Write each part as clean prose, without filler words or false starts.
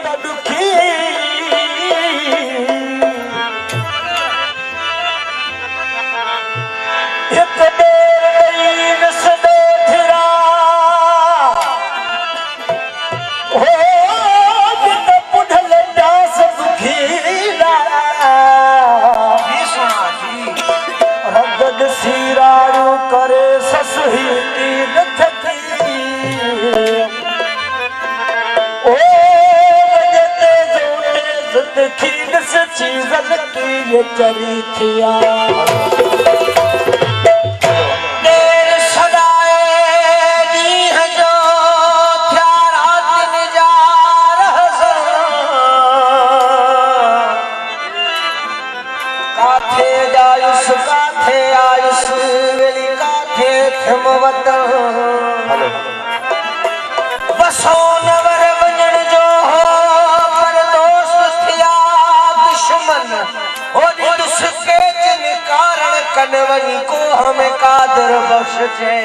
तो दुखी एक देर नसदो फिरा हो जित पुढल दास दुखीरा रगद सिराड़ू करे ससुही तीन थकी ओ वजते जोटे जिंदगी से चीजन की ये चरी थिया देर सदाए दी है जो क्या रात निजार काथे जायुस काथे आयुस वेली काथे थमवत बसो नवर वंजन जो हो पर दोस्त थिया दुश्मन हो दुसके जिन कारण कनवनी को हमें कादर बख्श छे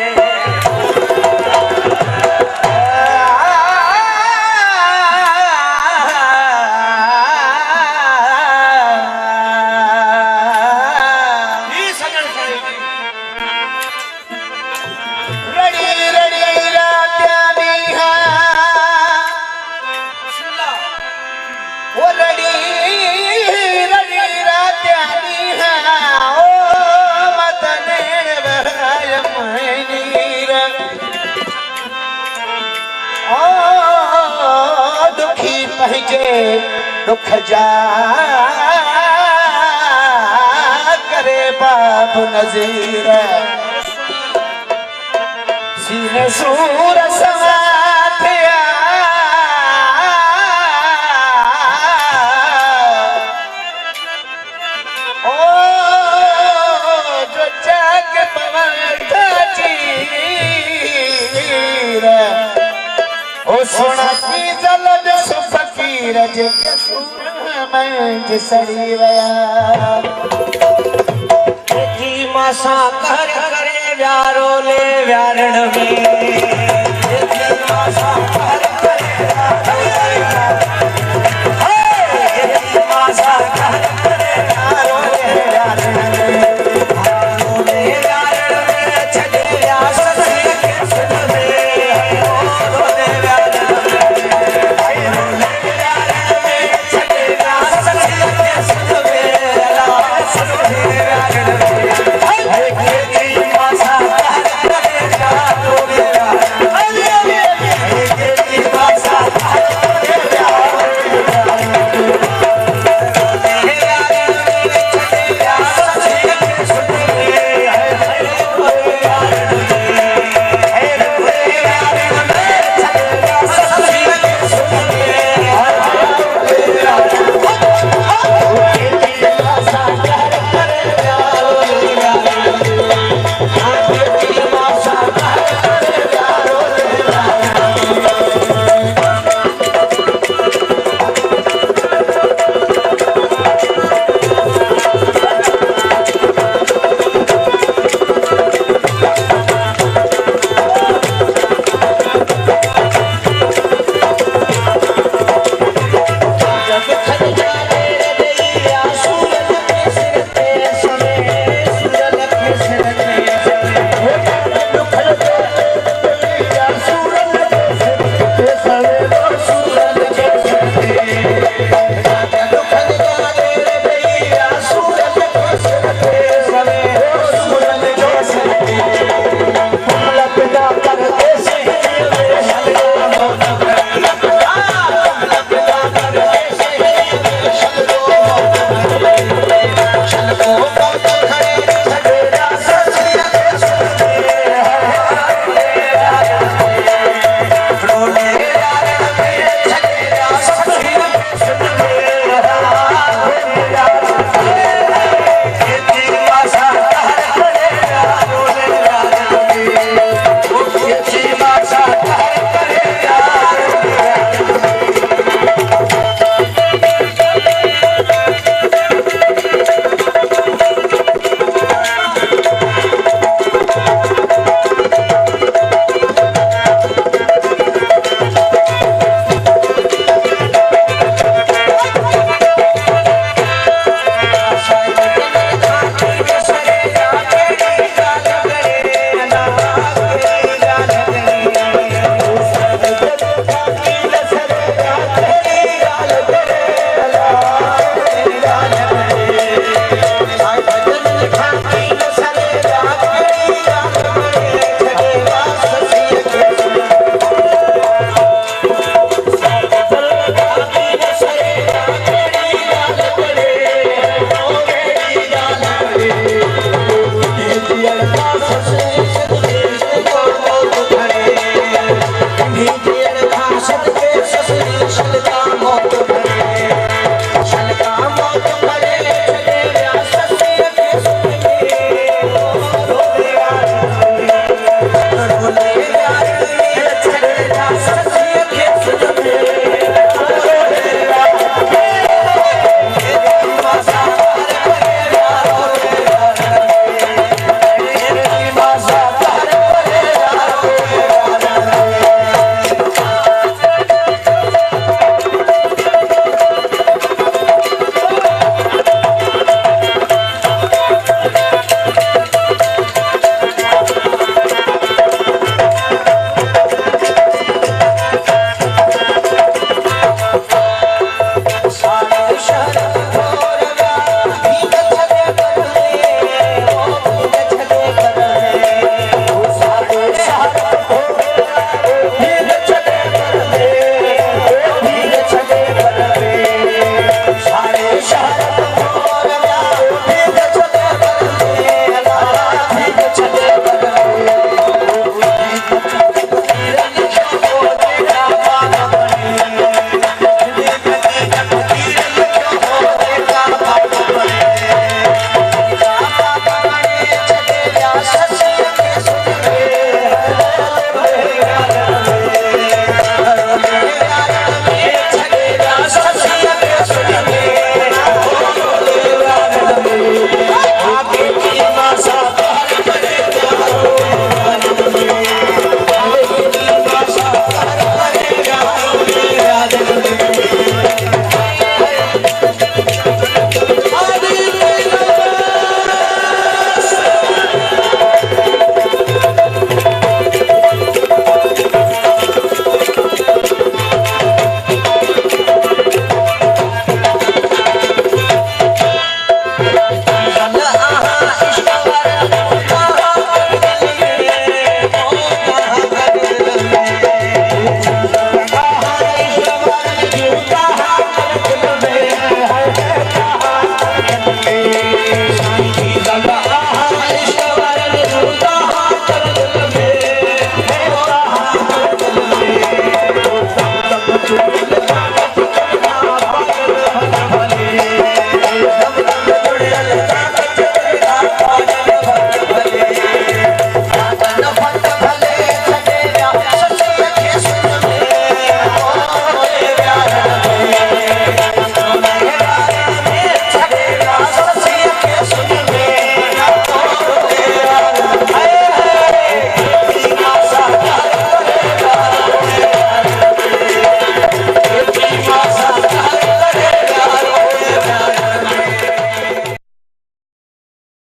दुख जा करे बाप नजीर सीने सूर समाथिया ओ जो जग पवन चीर ओ सोना की जलद फकीर जे मंज सड़ी वया की मासा कर करे व्यारो ले व्यारण में मासा कर